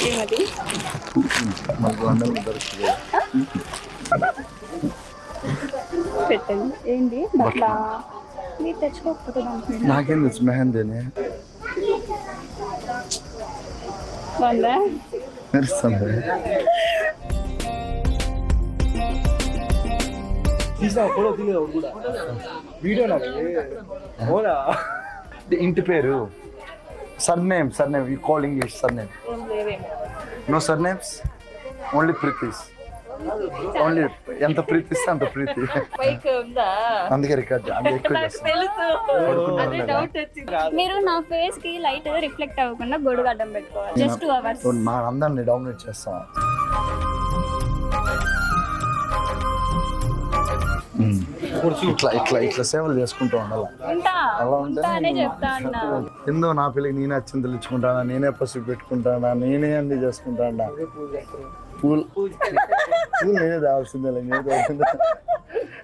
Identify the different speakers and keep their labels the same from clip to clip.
Speaker 1: ఏమది పెట్టండి. ఏంటి అట్లా మీరు తెచ్చుకోకపోతే
Speaker 2: నాకేం తెలుసు మెహందీని
Speaker 1: బాగుందా
Speaker 2: మెరుస్తుంది. ఇంటి పేరు surname you call English surname no surnames only Preethis only ఎంత ప్రీతి ఇస్తే అంత ప్రీతి అందుకే రికార్డ్
Speaker 1: మీరు నా ఫేస్ కి లైట్ రిఫ్లెక్ట్ అవ్వకుండా గొడుగు అడ్డం పెట్టుకోవాలి జస్ట్ 2 hours
Speaker 2: మా అందరిని డామినేట్ చేస్తాం. ఇట్లా సేవలు చేసుకుంటూ ఉండాలి. అలా ఉంటే ఎందో నా పిల్లకి నేనే అచ్చింతలు ఇచ్చుకుంటానా, నేనే పసుపు పెట్టుకుంటానా, నేనే అన్ని చేసుకుంటానా, పూలు నేనే తేవాల్సిందే,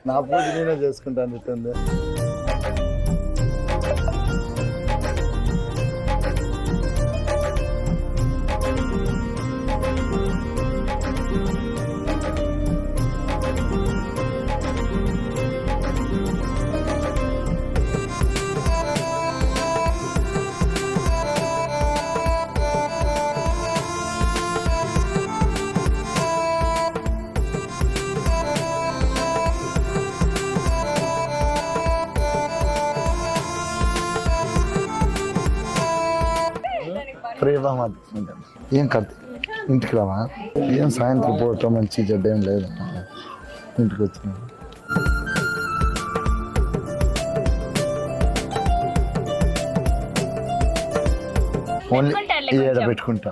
Speaker 2: నా పూజ నేనే చేసుకుంటాను ఇట్టుంది. ఏం కర్త ఇంటికి రావా? ఏం సాయంత్రం పోవటం మంచి చెడ్డ ఏం లేదు, ఇంటికి వచ్చిన ఓన్లీ ఏడ పెట్టుకుంటా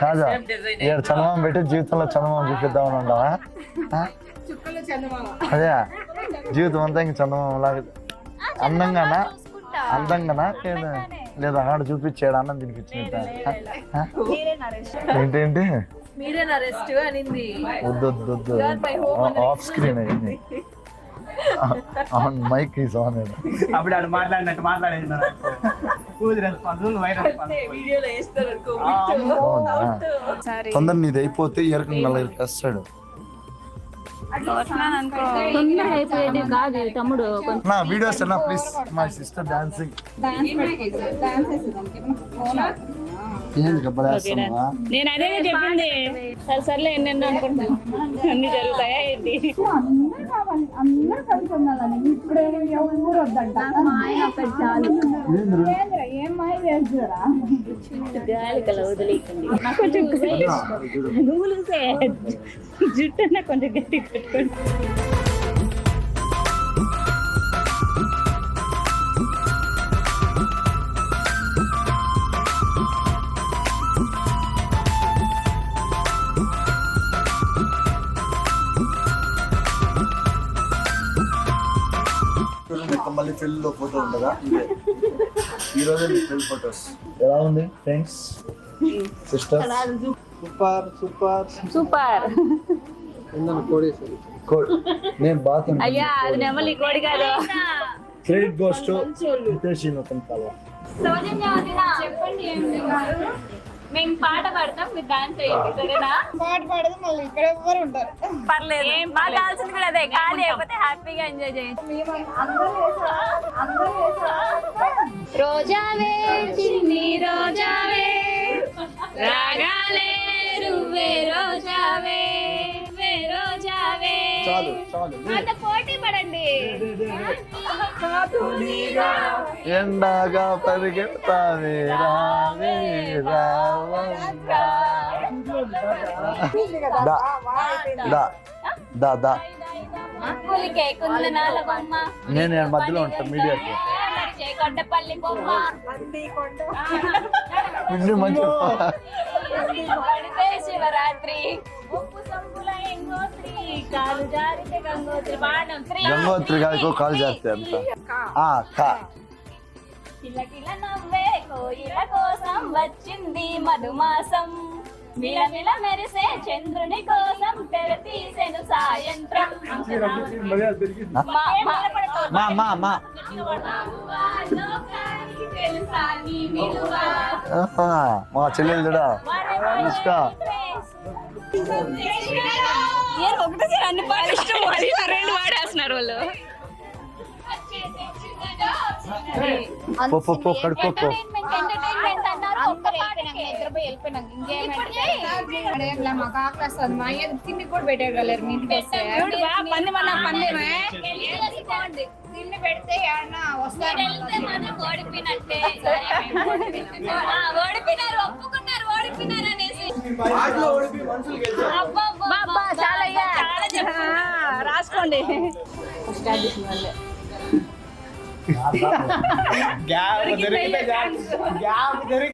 Speaker 2: కాదా? ఏడు చందమామ పెట్టి జీవితంలో చందమామ చూపిద్దామని ఉండవా? అదే జీవితం అంతా ఇంక చందమామ లాగా అందంగానా లేదా ఆడ చూపించాడు అన్నం తినిపించినట్ట. ఏంటంటే వద్దు ఆఫ్ స్క్రీన్ అయింది, మైక్ ఈజ్ ఆన్. తొందర నీది అయిపోతే ఎరకం నల్ల వస్తాడు.
Speaker 1: తమ్ముడు
Speaker 2: నా వీడియోస్ అన్నా ప్లీజ్, మై సిస్టర్ డాన్సింగ్.
Speaker 1: నేను అదే చెప్పింది. సర్లే ఎన్నెన్నో అనుకుంటున్నాను, అన్ని జరుగుతాయా ఏంటి? జుట్టు కొంచెం గట్టి పెట్టుకోండి.
Speaker 2: మళ్ళీ పెళ్ళిలో ఫోటో ఉండదా? ఈరోజే మీ పెళ్ళి ఫోటోస్ ఎలా ఉంది ఫ్రెండ్స్ సిస్టర్స్? సూపర్. నేను బాత్
Speaker 1: అయ్యా అది నెమలి కోడి కాదు.
Speaker 2: Credit goes to Hitesh Nutan Kalva.
Speaker 1: చెప్పండి మేము పాట పాడతాం, మీరు డాన్స్ చేయండి సరేనా?
Speaker 3: పాట పాడదు మళ్ళీ ఇక్కడ ఎవరు ఉంటారు.
Speaker 1: పర్లేదు, ఏం పాడాల్సింది కూడా అదే, కానీ లేకపోతే హ్యాపీగా ఎంజాయ్ చేయండి. రోజావే చిన్ని రోజావే రాగాలే నువ్వే రోజావే రోజావే అంత పోటీ పడండి.
Speaker 2: ఎండగా పరిగెత్తావే రావే నేను మధ్యలో ఉంటాను మీడియాకి.
Speaker 1: కొండపల్లి బొమ్మ శివరాత్రి
Speaker 2: గంగోత్రి గారికి కాల్ చేస్తే అంత
Speaker 1: కిలకిల నవ్వే కోయిల కోసం వచ్చింది మధుమాసం, మిలమిల మెరిసే చంద్రుని కోసం తెర తీసెను సాయంత్రం.
Speaker 2: ఆహా, మా చెల్లెలు చూడా అనుష్క.
Speaker 1: ఒకటేసారి అన్ని పాటలు ఇష్టం రెండు వాడేస్తున్నారు వాళ్ళు.
Speaker 2: పో పో పో కడుక్కో
Speaker 3: మాకు ఆకలిస్తుంది. మా అయ్య తిండి కూడా పెట్టగలరు మీ ఇంటికి వస్తే.
Speaker 1: పంది మన పందేమే
Speaker 3: తిండి పెడితే ఏమన్నా వస్తారు.
Speaker 1: ఓడిపోయినారు, ఒప్పుకున్నారు ఓడిపోయినారు అనేసి. రాసుకోండి.
Speaker 4: గ్యాప్ దొరికితే